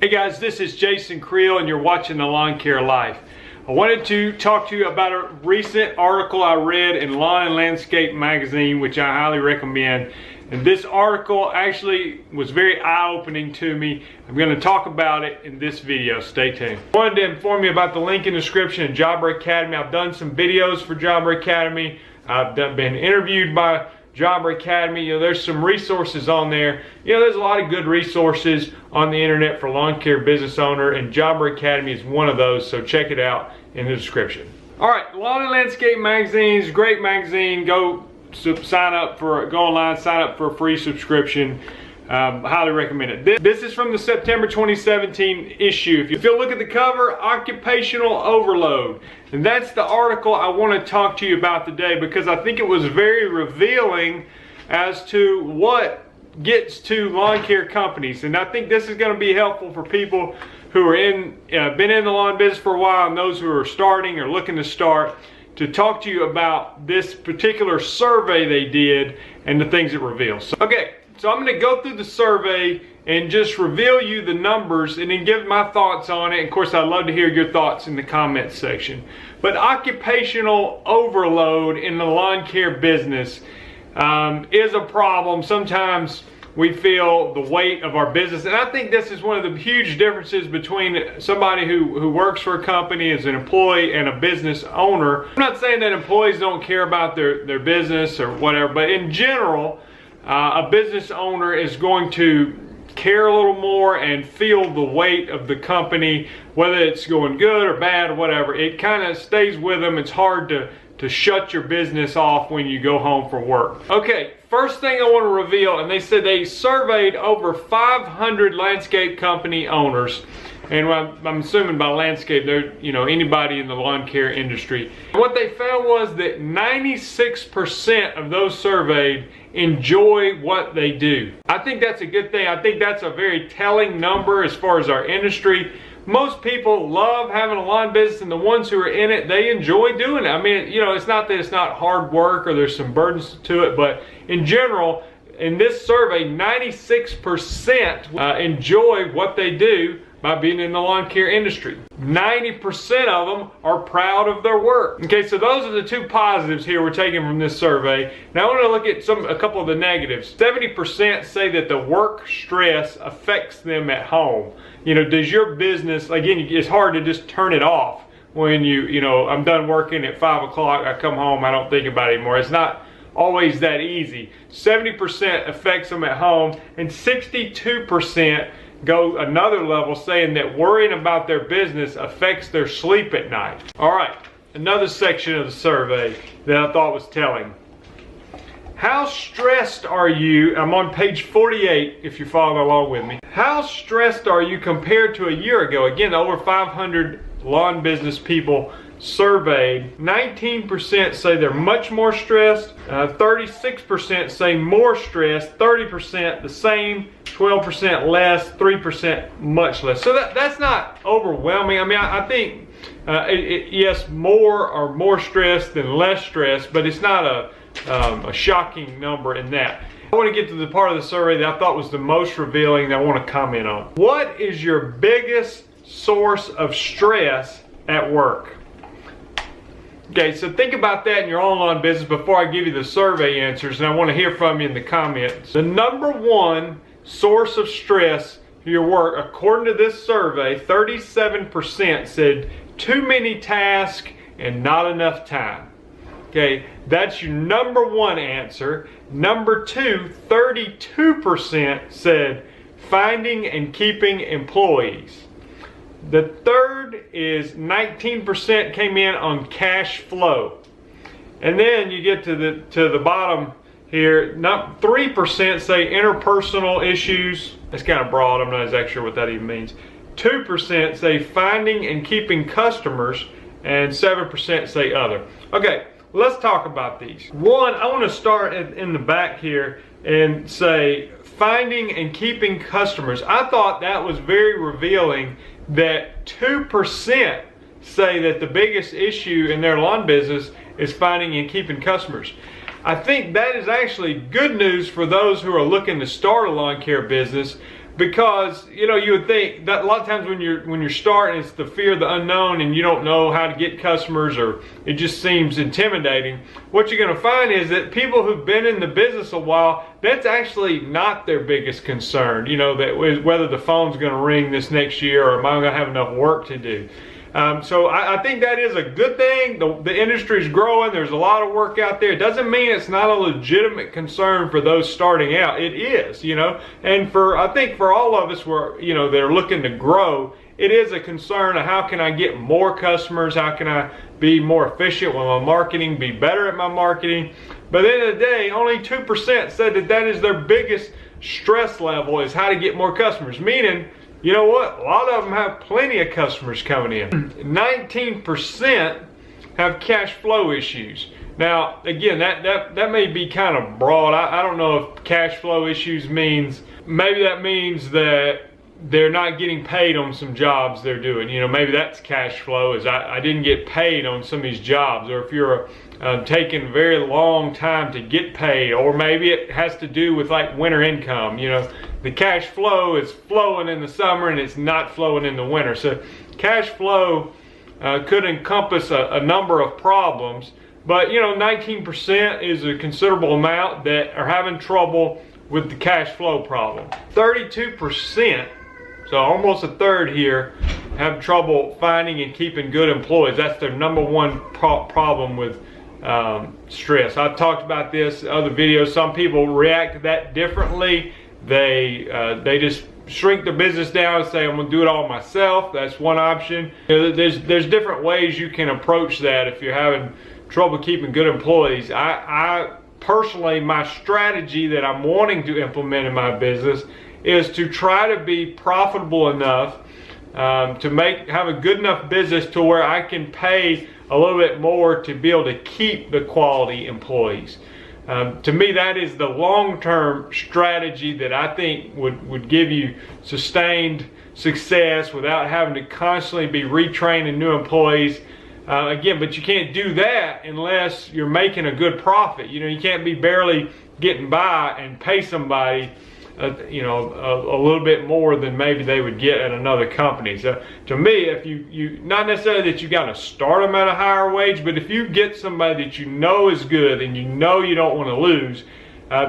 Hey guys, this is Jason Creel and you're watching The Lawn Care Life. I wanted to talk to you about a recent article I read in Lawn and Landscape magazine, which I highly recommend. And this article actually was very eye-opening to me. I'm going to talk about it in this video. Stay tuned. I wanted to inform you about the link in the description of Jobber Academy. I've done some videos for Jobber Academy. I've been interviewed by Jobber Academy. There's some resources on there. There's a lot of good resources on the internet for lawn care business owner, and Jobber Academy is one of those, so check it out in the description. All right, Lawn and Landscape magazine is a great magazine. Go online, sign up for a free subscription. Highly recommend it. This is from the September 2017 issue. If you'll look at the cover, occupational overload. And that's the article I want to talk to you about today, because I think it was very revealing as to what gets to lawn care companies. And I think this is going to be helpful for people who are been in the lawn business for a while, and those who are starting or looking to start, to talk to you about this particular survey they did and the things it reveals. So I'm going to go through the survey and just reveal you the numbers and then give my thoughts on it. And of course, I'd love to hear your thoughts in the comments section. But occupational overload in the lawn care business is a problem. Sometimes we feel the weight of our business. And I think this is one of the huge differences between somebody who works for a company as an employee and a business owner. I'm not saying that employees don't care about their business or whatever, but in general, a business owner is going to care a little more and feel the weight of the company, whether it's going good or bad or whatever. It kind of stays with them. It's hard to shut your business off when you go home from work. Okay, first thing I want to reveal, and they said they surveyed over 500 landscape company owners. And I'm assuming by landscape, they're anybody in the lawn care industry. What they found was that 96% of those surveyed enjoy what they do. I think that's a good thing. I think that's a very telling number as far as our industry. Most people love having a lawn business, and the ones who are in it, they enjoy doing it. I mean, it's not that it's not hard work or there's some burdens to it, but in general, in this survey, 96% enjoy what they do by being in the lawn care industry. 90% of them are proud of their work. Okay, so those are the two positives here we're taking from this survey. Now I want to look at a couple of the negatives. 70% say that the work stress affects them at home. Does your business, again, it's hard to just turn it off when I'm done working at 5 o'clock, I come home, I don't think about it anymore. It's not always that easy. 70% affects them at home, and 62% go another level, saying that worrying about their business affects their sleep at night. All right, another section of the survey that I thought was telling. How stressed are you? I'm on page 48 if you're following along with me. How stressed are you compared to a year ago? Again, over 500 lawn business people surveyed. 19% say they're much more stressed. 36% say more stressed. 30% the same. 12% less. 3% much less. So that's not overwhelming. I mean, I think yes, more or more stressed than less stressed, but it's not a shocking number in that. I want to get to the part of the survey that I thought was the most revealing that I want to comment on. What is your biggest source of stress at work? Okay, so think about that in your own lawn business before I give you the survey answers, and I want to hear from you in the comments. The number one source of stress for your work, according to this survey, 37% said too many tasks and not enough time. Okay, that's your number one answer. Number two, 32% said finding and keeping employees. The third is 19% came in on cash flow. And then you get to the bottom here, 3% say interpersonal issues. That's kind of broad, I'm not exactly sure what that even means. 2% say finding and keeping customers, and 7% say other. Okay, let's talk about these. One, I want to start in the back here and say finding and keeping customers. I thought that was very revealing that 2% say that the biggest issue in their lawn business is finding and keeping customers. I think that is actually good news for those who are looking to start a lawn care business, because you know, you would think that a lot of times when you're starting, it's the fear of the unknown and you don't know how to get customers, or it just seems intimidating. What you're going to find is that people who've been in the business a while, that's actually not their biggest concern. You know, that whether the phone's going to ring this next year, or am I going to have enough work to do. So I think that is a good thing. The industry is growing. There's a lot of work out there. It doesn't mean it's not a legitimate concern for those starting out. It is, you know. And I think for all of us, you know, that are looking to grow, it is a concern of how can I get more customers? How can I be more efficient with my marketing? Be better at my marketing? But at the end of the day, only 2% said that is their biggest stress level, is how to get more customers. Meaning, you know what? A lot of them have plenty of customers coming in. 19% have cash flow issues. Now, again, that may be kind of broad. I don't know if cash flow issues means, maybe that means that they're not getting paid on some jobs they're doing. You know, maybe that's cash flow, is I didn't get paid on some of these jobs. Or if you're taking a very long time to get paid, or maybe it has to do with like winter income. You know, the cash flow is flowing in the summer and it's not flowing in the winter. So cash flow could encompass a number of problems, but you know, 19% is a considerable amount that are having trouble with the cash flow problem. 32%, so almost a third here, have trouble finding and keeping good employees. That's their number one problem with stress. I've talked about this in other videos. Some people react to that differently. They just shrink their business down and say, I'm gonna do it all myself. That's one option. You know, there's different ways you can approach that if you're having trouble keeping good employees. I personally, my strategy that I'm wanting to implement in my business is to try to be profitable enough to have a good enough business to where I can pay a little bit more to be able to keep the quality employees. To me, that is the long-term strategy that I think would give you sustained success without having to constantly be retraining new employees. Again, but you can't do that unless you're making a good profit. You know, you can't be barely getting by and pay somebody you know, a little bit more than maybe they would get at another company. So to me, if you not necessarily that you got to start them at a higher wage, but if you get somebody that you know is good and you know you don't want to lose,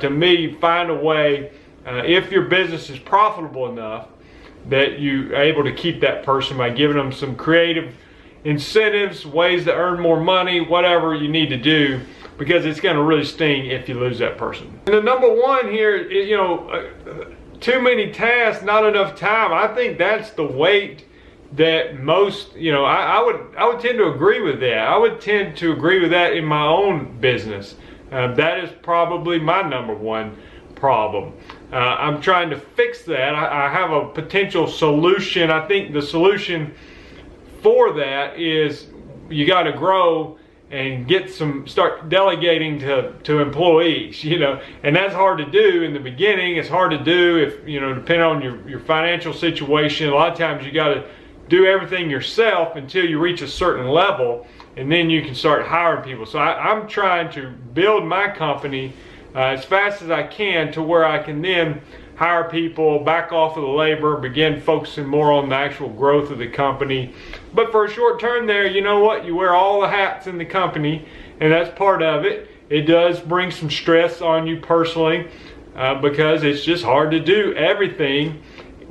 to me, find a way, if your business is profitable enough, that you're able to keep that person by giving them some creative incentives, ways to earn more money, whatever you need to do, because it's going to really sting if you lose that person. And the number one here is, you know, too many tasks, not enough time. I think that's the weight that most, you know, I would tend to agree with that. I would tend to agree with that in my own business. That is probably my number one problem. I'm trying to fix that. I have a potential solution. I think the solution for that is you got to grow and start delegating to employees, you know, and that's hard to do in the beginning. It's hard to do if, you know, depending on your financial situation. A lot of times you got to do everything yourself until you reach a certain level, and then you can start hiring people. So I'm trying to build my company as fast as I can to where I can then hire people, back off of the labor, begin focusing more on the actual growth of the company. But for a short term there, you know what? You wear all the hats in the company, and that's part of it. It does bring some stress on you personally because it's just hard to do everything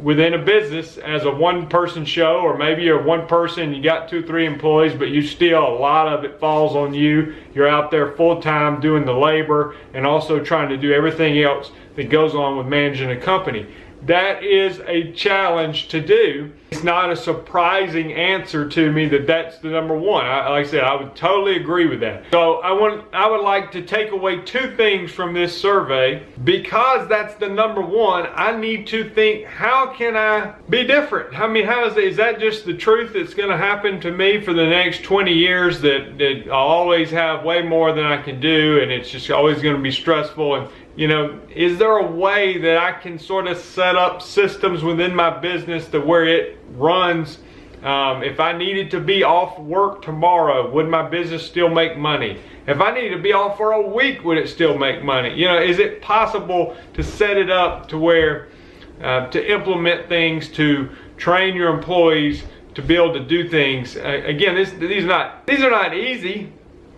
within a business as a one-person show, or maybe you're one person, you got 2 or 3 employees, but you still, a lot of it falls on you. You're out there full-time doing the labor and also trying to do everything else that goes on with managing a company. That is a challenge to do. It's not a surprising answer to me that that's the number one. Like I said, I would totally agree with that. So I would like to take away 2 things from this survey. Because that's the number one, I need to think, how can I be different? I mean, is that just the truth that's going to happen to me for the next 20 years, that I'll always have way more than I can do and it's just always going to be stressful? And you know, is there a way that I can sort of set up systems within my business to where it runs? If I needed to be off work tomorrow, would my business still make money? If I needed to be off for a week, would it still make money? You know, is it possible to set it up to where to implement things, to train your employees to be able to do things. Again, these are not easy,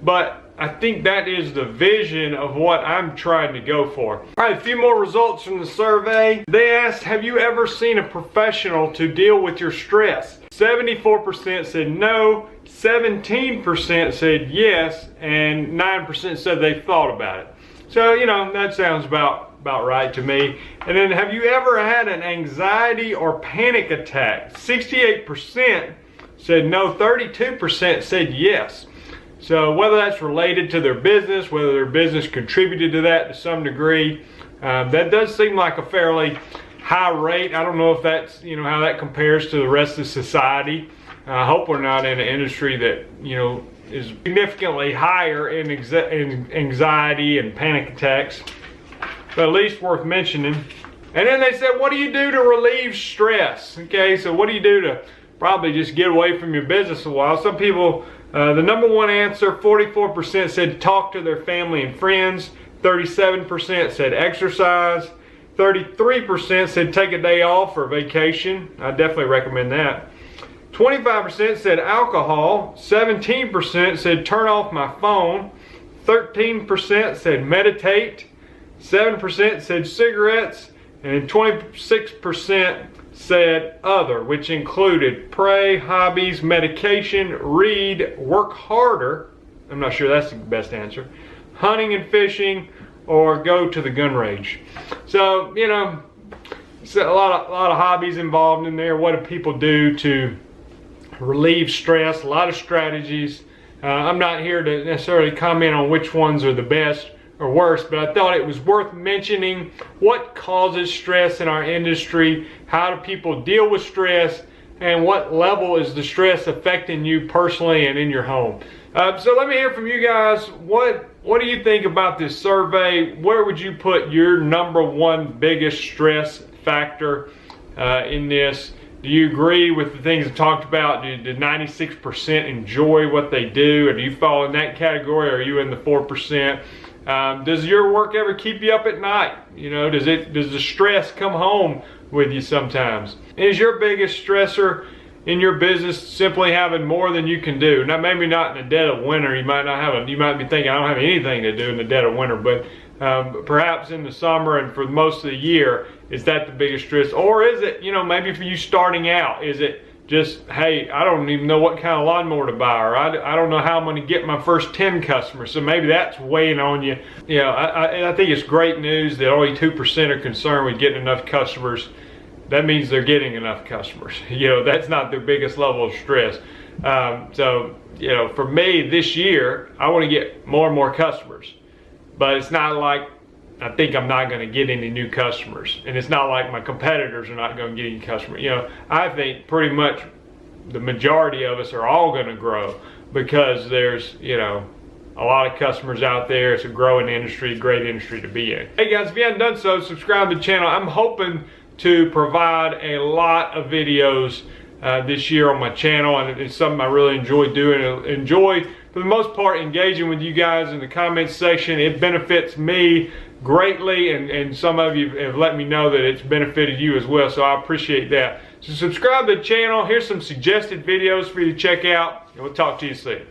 but I think that is the vision of what I'm trying to go for. All right, a few more results from the survey. They asked, have you ever seen a professional to deal with your stress? 74% said no, 17% said yes, and 9% said they thought about it. So, you know, that sounds about right to me. And then, have you ever had an anxiety or panic attack? 68% said no, 32% said yes. So whether that's related to their business, whether their business contributed to that to some degree, that does seem like a fairly high rate. I don't know if that's, you know, how that compares to the rest of society. I hope we're not in an industry that, you know, is significantly higher in anxiety and panic attacks, but at least worth mentioning. And then they said, what do you do to relieve stress? Okay, so what do you do to probably just get away from your business a while? Some people, the number one answer, 44% said talk to their family and friends, 37% said exercise, 33% said take a day off or vacation. I definitely recommend that. 25% said alcohol, 17% said turn off my phone, 13% said meditate, 7% said cigarettes, and 26% said other, which included pray, hobbies, medication, read, work harder. I'm not sure that's the best answer. Hunting and fishing, or go to the gun range. So, you know, it's a lot of hobbies involved in there. What do people do to relieve stress? A lot of strategies. I'm not here to necessarily comment on which ones are the best or worst, but I thought it was worth mentioning what causes stress in our industry, how do people deal with stress, and what level is the stress affecting you personally and in your home. So let me hear from you guys. What do you think about this survey? Where would you put your number one biggest stress factor in this? Do you agree with the things I talked about? Did 96% enjoy what they do? Or do you fall in that category? Or are you in the 4%? Does your work ever keep you up at night? You know, does the stress come home with you sometimes? Is your biggest stressor in your business simply having more than you can do? Now, maybe not in the dead of winter. You might be thinking, I don't have anything to do in the dead of winter, but perhaps in the summer and for most of the year, is that the biggest stress? Or is it, you know, maybe for you starting out, is it just, hey, I don't even know what kind of lawnmower to buy, or I don't know how I'm going to get my first 10 customers. So maybe that's weighing on you. You know, I think it's great news that only 2% are concerned with getting enough customers. That means they're getting enough customers. You know, that's not their biggest level of stress. So, you know, for me this year, I want to get more and more customers. But it's not like I think I'm not going to get any new customers. And it's not like my competitors are not going to get any customers. You know, I think pretty much the majority of us are all going to grow because there's, you know, a lot of customers out there. It's a growing industry, great industry to be in. Hey guys, if you haven't done so, subscribe to the channel. I'm hoping to provide a lot of videos this year on my channel, and it's something I really enjoy doing. Enjoy, for the most part, engaging with you guys in the comments section. It benefits me greatly, and some of you have let me know that it's benefited you as well, so I appreciate that. So subscribe to the channel. Here's some suggested videos for you to check out, and we'll talk to you soon.